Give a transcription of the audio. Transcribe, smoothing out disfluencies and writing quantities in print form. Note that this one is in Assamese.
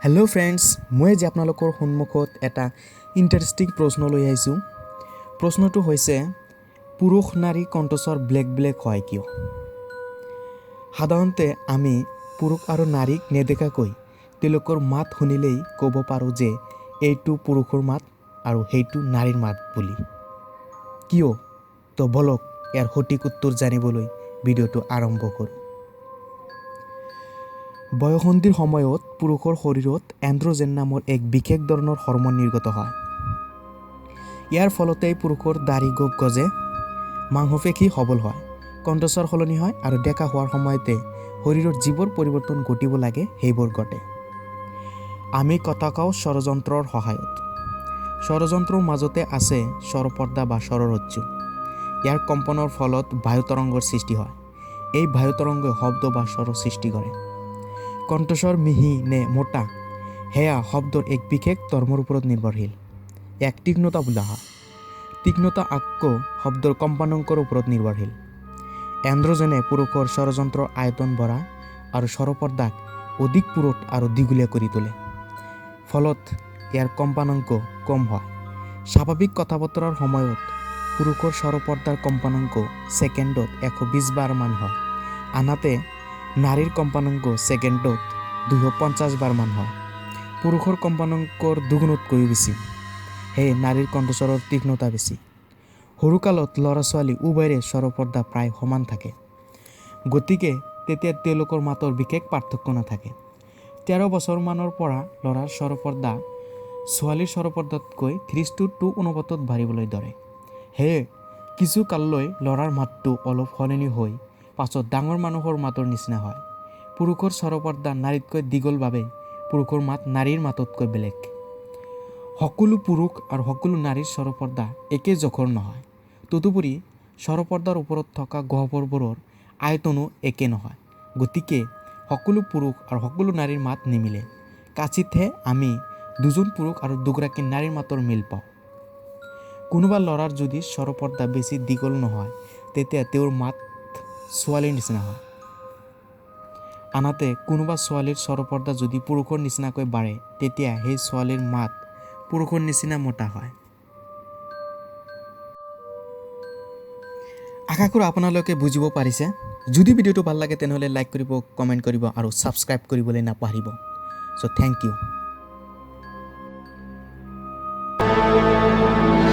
হেল্ল' ফ্ৰেণ্ডছ, মই আজি আপোনালোকৰ সন্মুখত এটা ইণ্টাৰেষ্টিং প্ৰশ্ন লৈ আহিছোঁ। প্ৰশ্নটো হৈছে পুৰুষ নাৰী কণ্ঠস্বৰ বেলেগ বেলেগ হয় কিয়? সাধাৰণতে আমি পুৰুষ আৰু নাৰীক নেদেখাকৈ তেওঁলোকৰ মাত শুনিলেই ক'ব পাৰোঁ যে এইটো পুৰুষৰ মাত আৰু সেইটো নাৰীৰ মাত বুলি। কিয়? তো বলক ইয়াৰ সঠিক উত্তৰ জানিবলৈ ভিডিঅ'টো আৰম্ভ কৰোঁ। বয়সন্ধিৰ সময়ত পুৰুষৰ শৰীৰত এন্ড্ৰজেন নামৰ এক বিশেষ ধৰণৰ হৰম'ন নিৰ্গত হয়। ইয়াৰ ফলতেই পুৰুষৰ দাঢ়ি গজে, মাংসপেশী সবল হয়, কণ্ঠস্বৰ সলনি হয় আৰু ডেকা হোৱাৰ সময়তে শৰীৰত যিবোৰ পৰিৱৰ্তন ঘটিব লাগে সেইবোৰ ঘটে। আমি কথা কওঁ ষড়যন্ত্ৰৰ সহায়ত। ষড়যন্ত্ৰৰ মাজতে আছে স্বৰপৰ্দা বা স্বৰৰজ্জু। ইয়াৰ কম্পনৰ ফলত বায়ুতৰংগৰ সৃষ্টি হয়। এই বায়ুতৰংগই শব্দ বা স্বৰৰ সৃষ্টি কৰে। কণ্ঠস্বৰ মিহি নে মোটা সেয়া শব্দৰ এক বিশেষ ধৰ্মৰ ওপৰত নিৰ্ভৰশীল। এক তীক্ষ্ণতা বোলা হয়। তীক্ষ্ণতা আকৌ শব্দৰ কম্পানাংকৰ ওপৰত নিৰ্ভৰশীল। এন্ড্ৰজেনে পুৰুষৰ ষড়যন্ত্ৰৰ আয়তন বঢ়ায় আৰু স্বৰপৰ্দাক অধিক পুৰুষ আৰু দীঘলীয়া কৰি তোলে। ফলত ইয়াৰ কম্পানাংক কম হয়। স্বাভাৱিক কথা বতৰাৰ সময়ত পুৰুষৰ স্বৰপৰ্দাৰ কম্পানাংক ছেকেণ্ডত 120 বাৰ মান হয়, আনহাতে নাৰীৰ কম্পানাংক ছেকেণ্ডত 250 বাৰ মান হয়। পুৰুষৰ কম্পানাংকৰ দুগুণতকৈও বেছি। সেয়ে নাৰীৰ কণ্ঠস্বৰৰ তীক্ষ্ণতা বেছি। সৰুকালত ল'ৰা ছোৱালী উভয়ৰে স্বৰপৰ্দা প্ৰায় সমান থাকে। গতিকে তেতিয়া তেওঁলোকৰ মাতৰ বিশেষ পাৰ্থক্য নাথাকে। 13 বছৰমানৰ পৰা ল'ৰাৰ স্বৰপৰ্দা ছোৱালীৰ স্বৰপৰ্দাতকৈ 3:2 অনুপাতত বাঢ়িবলৈ ধৰে। সেয়ে কিছু কাললৈ ল'ৰাৰ মাতটো অলপ সলনি হৈ পাছত ডাঙৰ মানুহৰ মাতৰ নিচিনা হয়। পুৰুষৰ স্বৰপৰ্দা নাৰীতকৈ দীঘল বাবে পুৰুষৰ মাত নাৰীৰ মাততকৈ বেলেগ। সকলো পুৰুষ আৰু সকলো নাৰীৰ স্বৰপৰ্দা একে জোখৰ নহয়। তদুপৰি স্বৰপৰ্দাৰ ওপৰত থকা গহ্বৰবোৰৰ আয়তনো একে নহয়। গতিকে সকলো পুৰুষ আৰু সকলো নাৰীৰ মাত নিমিলে। কাচিতহে আমি দুজন পুৰুষ আৰু দুগৰাকী নাৰীৰ মাতৰ মিল পাওঁ। কোনোবা ল'ৰাৰ যদি স্বৰপৰ্দা বেছি দীঘল নহয় তেতিয়া তেওঁৰ মাত ছোৱালীৰ নিচিনা হয়। আনহাতে কোনোবা ছোৱালীৰ স্বৰপৰ্দা যদি পুৰুষৰ নিচিনাকৈ বাঢ়ে তেতিয়া সেই ছোৱালীৰ মাত পুৰুষৰ নিচিনা মোটা হয়। আশা কৰোঁ আপোনালোকে বুজিব পাৰিছে। যদি ভিডিঅ'টো ভাল লাগে তেনেহ'লে লাইক কৰিব, কমেণ্ট কৰিব আৰু ছাবস্ক্ৰাইব কৰিবলৈ নাপাহৰিব। চ' থেংক ইউ।